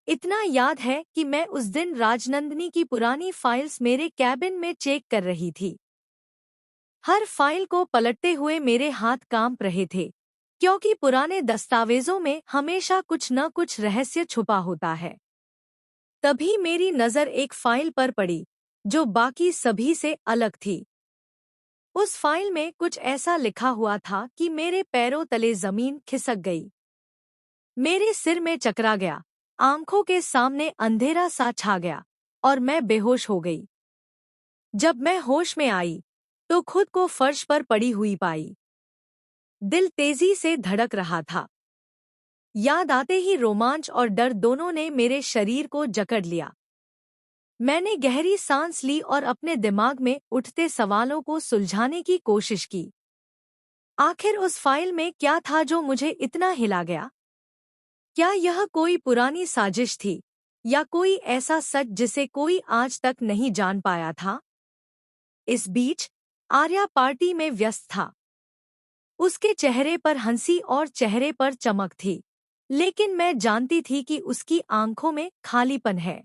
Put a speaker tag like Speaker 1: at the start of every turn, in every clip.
Speaker 1: इतना याद है कि मैं उस दिन राजनंदिनी की पुरानी फाइल्स मेरे कैबिन में चेक कर रही थी। हर फाइल को पलटते हुए मेरे हाथ कांप रहे थे, क्योंकि पुराने दस्तावेजों में हमेशा कुछ न कुछ रहस्य छुपा होता है। तभी मेरी नज़र एक फाइल पर पड़ी, जो बाकी सभी से अलग थी। उस फाइल में कुछ ऐसा लिखा हुआ था कि मेरे पैरों तले जमीन खिसक गई। मेरे सिर में चकरा गया, आंखों के सामने अंधेरा सा छा गया और मैं बेहोश हो गई। जब मैं होश में आई तो खुद को फर्श पर पड़ी हुई पाई। दिल तेजी से धड़क रहा था। याद आते ही रोमांच और डर दोनों ने मेरे शरीर को जकड़ लिया। मैंने गहरी सांस ली और अपने दिमाग में उठते सवालों को सुलझाने की कोशिश की। आखिर उस फाइल में क्या था जो मुझे इतना हिला गया? क्या यह कोई पुरानी साजिश थी या कोई ऐसा सच जिसे कोई आज तक नहीं जान पाया था? इस बीच आर्या पार्टी में व्यस्त था। उसके चेहरे पर हंसी और चेहरे पर चमक थी, लेकिन मैं जानती थी कि उसकी आंखों में खालीपन है।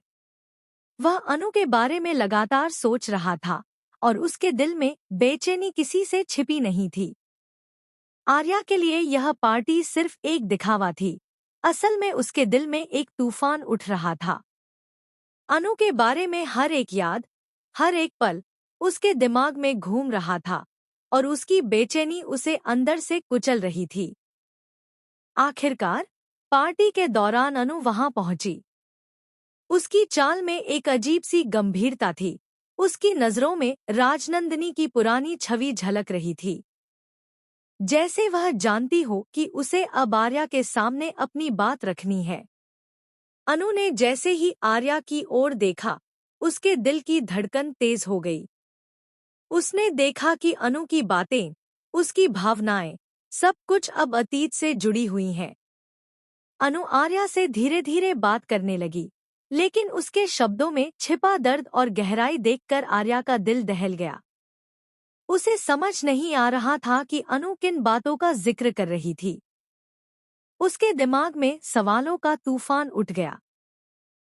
Speaker 1: वह अनु के बारे में लगातार सोच रहा था और उसके दिल में बेचैनी किसी से छिपी नहीं थी। आर्या के लिए यह पार्टी सिर्फ एक दिखावा थी। असल में उसके दिल में एक तूफान उठ रहा था। अनु के बारे में हर एक याद, हर एक पल उसके दिमाग में घूम रहा था और उसकी बेचैनी उसे अंदर से कुचल रही थी। आखिरकार पार्टी के दौरान अनु वहां पहुंची। उसकी चाल में एक अजीब सी गंभीरता थी। उसकी नजरों में राजनंदिनी की पुरानी छवि झलक रही थी, जैसे वह जानती हो कि उसे अब आर्या के सामने अपनी बात रखनी है। अनु ने जैसे ही आर्या की ओर देखा, उसके दिल की धड़कन तेज हो गई। उसने देखा कि अनु की बातें, उसकी भावनाएं, सब कुछ अब अतीत से जुड़ी हुई हैं। अनु आर्या से धीरे धीरे बात करने लगी, लेकिन उसके शब्दों में छिपा दर्द और गहराई देखकर आर्या का दिल दहल गया। उसे समझ नहीं आ रहा था कि अनु किन बातों का जिक्र कर रही थी। उसके दिमाग में सवालों का तूफान उठ गया।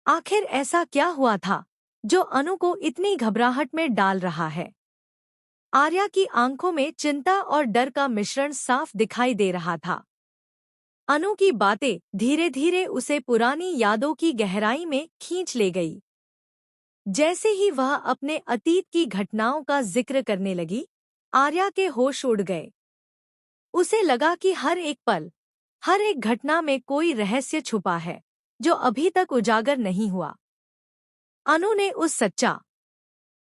Speaker 1: आखिर ऐसा क्या हुआ था जो अनु को इतनी घबराहट में डाल रहा है? आर्या की आंखों में चिंता और डर का मिश्रण साफ दिखाई दे रहा था। अनु की बातें धीरे धीरे उसे पुरानी यादों की गहराई में खींच ले गई। जैसे ही वह अपने अतीत की घटनाओं का जिक्र करने लगी, आर्या के होश उड़ गए। उसे लगा कि हर एक पल, हर एक घटना में कोई रहस्य छुपा है जो अभी तक उजागर नहीं हुआ। अनु ने उस सच्चा